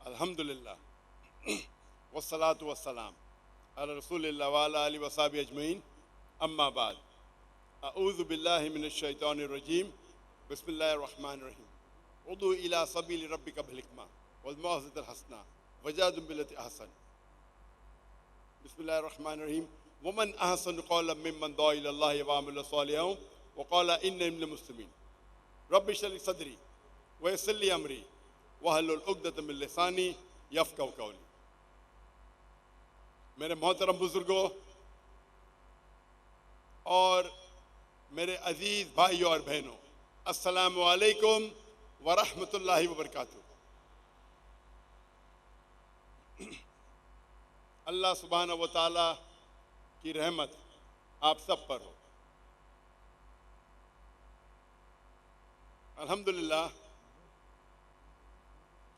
अल्हम्दुलिल्लाह वस्सलातु वस्सलाम अला रसूलिल्लाह व अला आलिहि व अस्हाबिहि अजमईन अम्मा बाद अऊज़ु बिल्लाहि मिनश शैतानिर रजीम बिस्मिल्लाहिर रहमानिर रहीम उदु इला सबील रब्बिका बिल हिकमा वल मौइज़तिल हसना वजादिल बिल्लति अहसन बिस्मिल्लाहिर रहमानिर रहीम वमन अहसनु क़ौलन मिम्मन दुआ इलल्लाहि व अमिला सालिहान व क़ाला इन्नी मिनल मुस्लिमीन रब्बि इश्रह ली सदरी व यस्सिर ली अमरी वहलुल उक़दतम मिन लिसानी यफ़क़हू क़ौली। मेरे मोहतरम बुजुर्गों और मेरे अजीज़ भाइयों और बहनों, अस्सलामु अलैकुम व रहमतुल्लाहि व बरकातुहू। अल्लाह सुब्हानहू व तआला की रहमत आप सब पर हो। अल्हम्दुलिल्लाह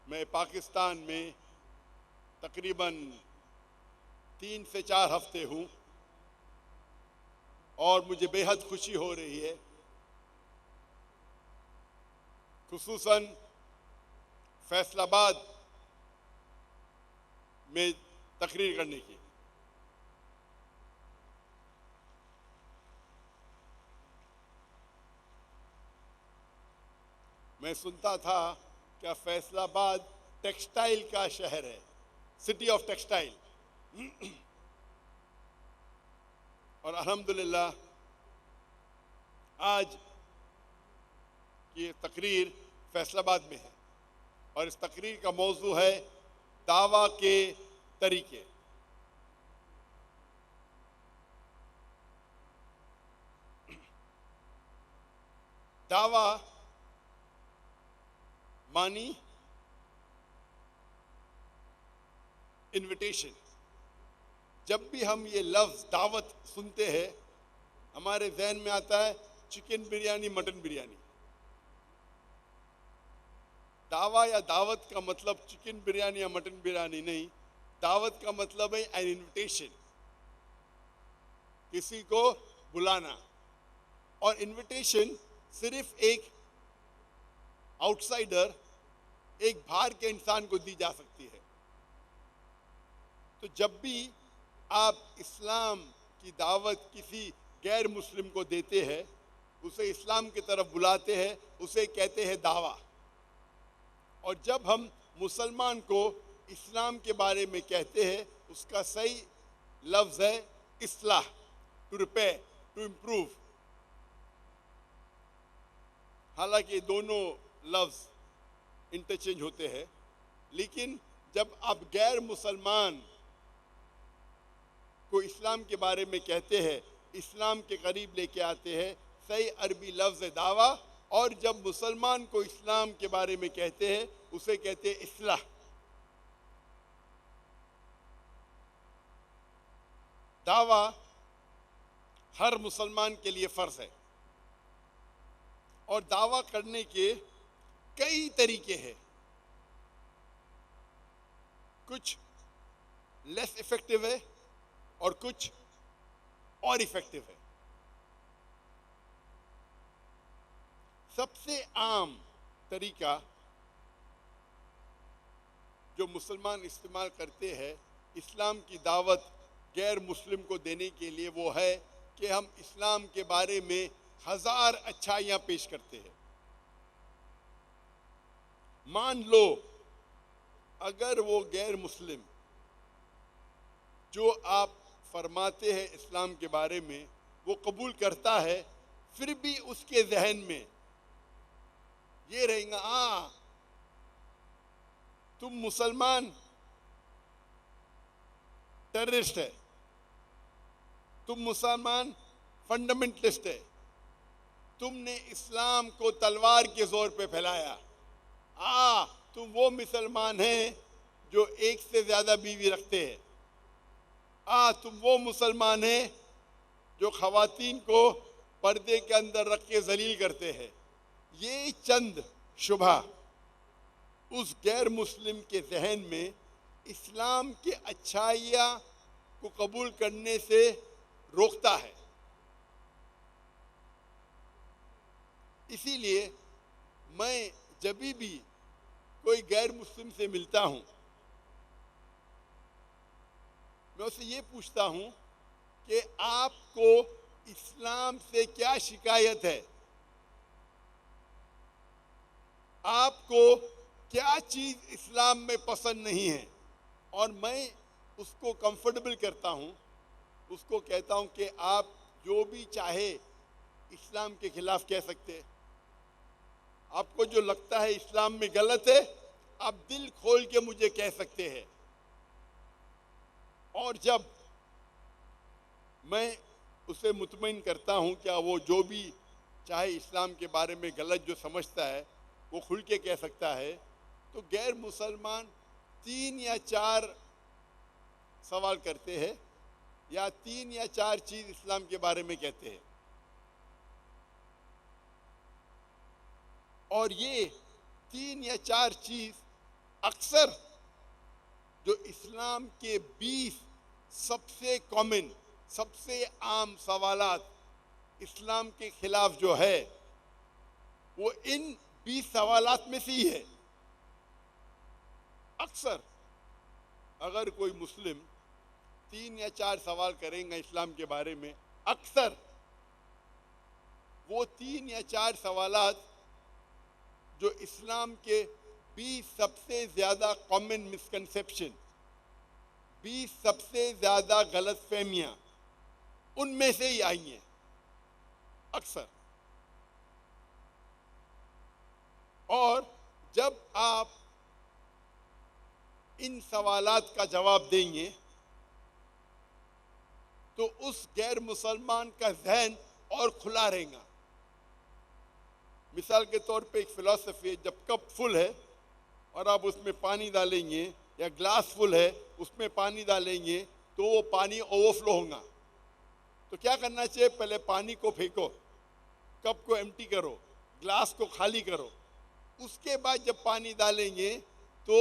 मैं पाकिस्तान में तकरीबन 3 से 4 हफ्ते हूँ और मुझे बेहद खुशी हो रही है, खुसूसन फैसलाबाद में तकरीर करने की। मैं सुनता था क्या फैसलाबाद टेक्सटाइल का शहर है, सिटी ऑफ टेक्सटाइल, और अल्हम्दुलिल्लाह आज ये तकरीर फैसलाबाद में है और इस तकरीर का मौजू है दावा के तरीके। दावा मानी इनविटेशन। जब भी हम ये लफ्ज़ दावत सुनते हैं हमारे जहन में आता है चिकन बिरयानी, मटन बिरयानी। दावा या दावत का मतलब चिकन बिरयानी या मटन बिरयानी नहीं, दावत का मतलब है एन इनविटेशन, किसी को बुलाना। और इनविटेशन सिर्फ एक आउटसाइडर, एक बाहर के इंसान को दी जा सकती है। तो जब भी आप इस्लाम की दावत किसी गैर मुस्लिम को देते हैं, उसे इस्लाम की तरफ बुलाते हैं, उसे कहते हैं दावा। और जब हम मुसलमान को इस्लाम के बारे में कहते हैं उसका सही लफ्ज़ है इस्लाह, टू रिपेयर, टू इम्प्रूव। हालांकि दोनों लफ्ज़ इंटरचेंज होते हैं, लेकिन जब आप गैर मुसलमान को इस्लाम के बारे में कहते हैं, इस्लाम के करीब लेके आते हैं, सही अरबी लफ्ज़ है दावा। और जब मुसलमान को इस्लाम के बारे में कहते हैं उसे कहते हैं इस्लाह। दावा हर मुसलमान के लिए फ़र्ज़ है और दावा करने के कई तरीके हैं। कुछ लेस इफ़ेक्टिव है और कुछ और इफ़ेक्टिव है। सबसे आम तरीका जो मुसलमान इस्तेमाल करते हैं इस्लाम की दावत गैर मुस्लिम को देने के लिए वो है कि हम इस्लाम के बारे में 1000 अच्छाइयाँ पेश करते हैं। मान लो अगर वो गैर मुस्लिम जो आप फरमाते हैं इस्लाम के बारे में वो कबूल करता है, फिर भी उसके जहन में ये रहेगा तुम मुसलमान टेररिस्ट है, तुम मुसलमान फंडामेंटलिस्ट है, तुमने इस्लाम को तलवार के जोर पे फैलाया। तुम वो मुसलमान हैं जो एक से ज़्यादा बीवी रखते हैं। तुम वो मुसलमान हैं जो ख़वातीन को पर्दे के अंदर रख के जलील करते हैं। ये चंद शुबहा उस गैर मुस्लिम के जहन में इस्लाम के अच्छाइयाँ को कबूल करने से रोकता है। इसीलिए मैं जब भी कोई गैर मुस्लिम से मिलता हूँ मैं उससे ये पूछता हूं कि आपको इस्लाम से क्या शिकायत है, आपको क्या चीज इस्लाम में पसंद नहीं है, और मैं उसको कंफर्टेबल करता हूं, उसको कहता हूं कि आप जो भी चाहे इस्लाम के खिलाफ कह सकते हैं। आपको जो लगता है इस्लाम में गलत है, आप दिल खोल के मुझे कह सकते हैं। और जब मैं उसे मुतमईन करता हूं क्या वो जो भी चाहे इस्लाम के बारे में गलत जो समझता है वो खुल के कह सकता है, तो गैर मुसलमान 3 या 4 सवाल करते हैं या 3 या 4 चीज इस्लाम के बारे में कहते हैं, और ये 3 या 4 चीज अक्सर जो इस्लाम के 20 सबसे कॉमन, सबसे आम सवालात इस्लाम के खिलाफ जो है वो इन 20 सवालात में से ही है। अक्सर अगर कोई मुस्लिम 3 या 4 सवाल करेंगे इस्लाम के बारे में, अक्सर वो 3 या 4 सवालात जो इस्लाम के 20 सबसे ज्यादा कॉमन मिसकंसेप्शन, 20 सबसे ज्यादा गलत फहमियां, उनमें से ही आई हैं अक्सर। और जब आप इन सवालात का जवाब देंगे तो उस गैर मुसलमान का जहन और खुला रहेगा। मिसाल के तौर पे एक फिलॉसफी है, जब कप फुल है और आप उसमें पानी डालेंगे, या ग्लास फुल है उसमें पानी डालेंगे, तो वो पानी ओवरफ्लो होगा। तो क्या करना चाहिए, पहले पानी को फेंको, कप को एम्प्टी करो, ग्लास को खाली करो, उसके बाद जब पानी डालेंगे तो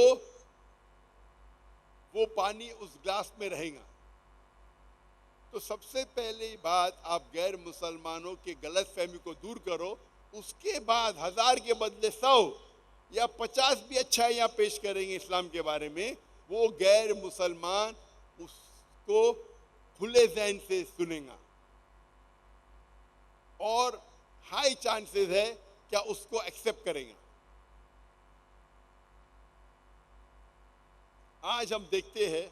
वो पानी उस ग्लास में रहेगा। तो सबसे पहली बात, आप गैर मुसलमानों के गलत फहमी को दूर करो, उसके बाद 1000 के बदले 100 या 50 भी अच्छा यहाँ पेश करेंगे इस्लाम के बारे में, वो गैर मुसलमान उसको खुले जहन से सुनेगा और हाई चांसेस है क्या उसको एक्सेप्ट करेगा। आज हम देखते हैं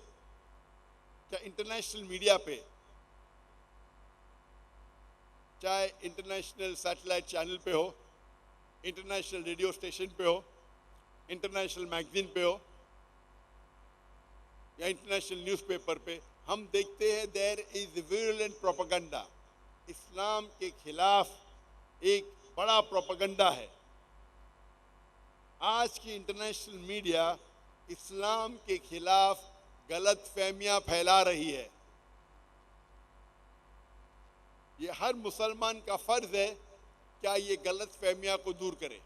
क्या इंटरनेशनल मीडिया पे, चाहे इंटरनेशनल सैटेलाइट चैनल पे हो, इंटरनेशनल रेडियो स्टेशन पे हो, इंटरनेशनल मैगजीन पे हो या इंटरनेशनल न्यूज़पेपर पे, हम देखते हैं देयर इज विरुलेंट प्रोपेगेंडा। इस्लाम के खिलाफ एक बड़ा प्रोपेगेंडा है। आज की इंटरनेशनल मीडिया इस्लाम के खिलाफ गलत फहमियां फैला रही है। ये हर मुसलमान का फर्ज है क्या ये गलत फहमियां को दूर करे।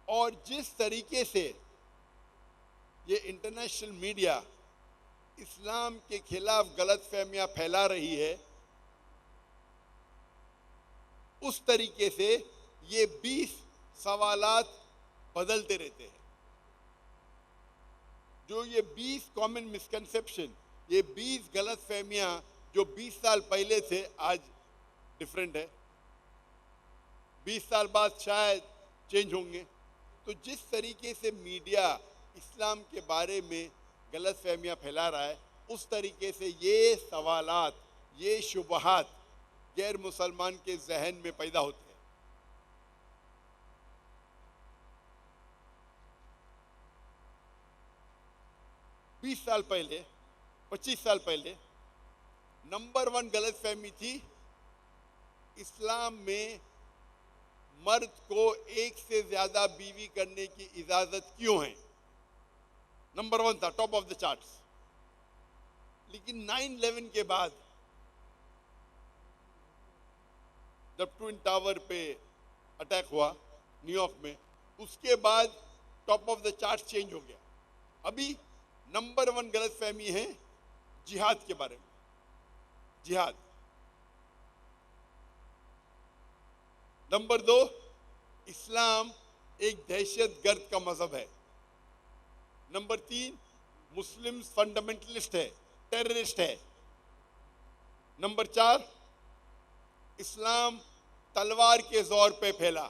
और जिस तरीके से ये इंटरनेशनल मीडिया इस्लाम के खिलाफ गलत फहमियां फैला रही है, उस तरीके से ये 20 सवालात बदलते रहते हैं। जो ये 20 कॉमन मिसकंसेप्शन, ये 20 गलत फहमियां जो 20 साल पहले थे, आज डिफरेंट है, 20 साल बाद शायद चेंज होंगे। तो जिस तरीके से मीडिया इस्लाम के बारे में गलत फहमियां फैला रहा है, उस तरीके से ये सवालात, ये शुबहात गैर मुसलमान के जहन में पैदा होते हैं। 20 साल पहले, 25 साल पहले नंबर 1 गलत फहमी थी, इस्लाम में मर्द को एक से ज्यादा बीवी करने की इजाजत क्यों है। नंबर 1 था, टॉप ऑफ द चार्ट्स। लेकिन 9/11 के बाद जब ट्विन टावर पे अटैक हुआ न्यूयॉर्क में, उसके बाद top of the chart change हो गया। अभी नंबर 1 गलत फहमी है जिहाद के बारे में। जिहाद। नंबर 2, इस्लाम एक दहशत गर्द का मजहब है। नंबर 3, मुस्लिम फंडामेंटलिस्ट है, टेररिस्ट है। नंबर 4, इस्लाम तलवार के जोर पे फैला।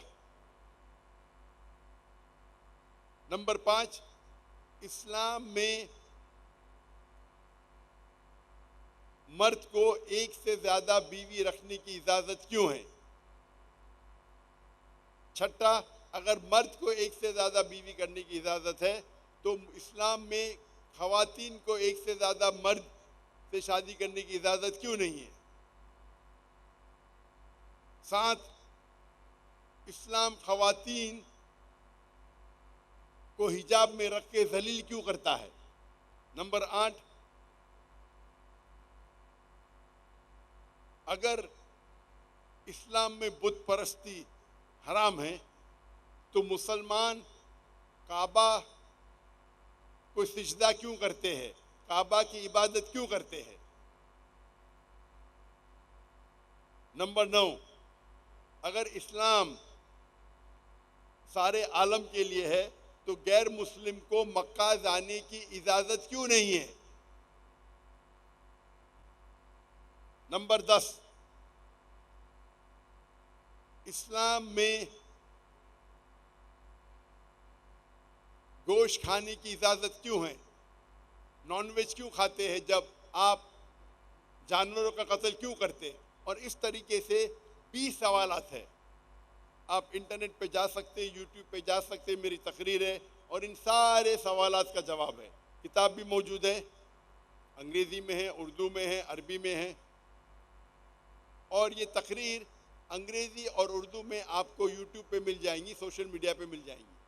नंबर 5, इस्लाम में मर्द को एक से ज्यादा बीवी रखने की इजाजत क्यों है? छठा, अगर मर्द को एक से ज्यादा बीवी करने की इजाजत है तो इस्लाम में खवातीन को एक से ज्यादा मर्द से शादी करने की इजाजत क्यों नहीं है? 7, इस्लाम खवातीन को हिजाब में रख के जलील क्यों करता है? नंबर 8, अगर इस्लाम में बुत परस्ती हराम है तो मुसलमान काबा को सिजदा क्यों करते हैं? काबा की इबादत क्यों करते हैं? नंबर 9, अगर इस्लाम सारे आलम के लिए है तो गैर मुस्लिम को मक्का जाने की इजाजत क्यों नहीं है? नंबर 10, इस्लाम में गोश्त खाने की इजाजत क्यों है? नॉनवेज क्यों खाते हैं जब आप जानवरों का कत्ल क्यों करते हैं? और इस तरीके से 20 सवालात है। आप इंटरनेट पे जा सकते हैं, यूट्यूब पे जा सकते हैं, मेरी तकरीर है और इन सारे सवालात का जवाब है। किताब भी मौजूद है, अंग्रेजी में है, उर्दू में है, अरबी में है। और ये तकरीर अंग्रेजी और उर्दू में आपको यूट्यूब पे मिल जाएंगी, सोशल मीडिया पे मिल जाएंगी।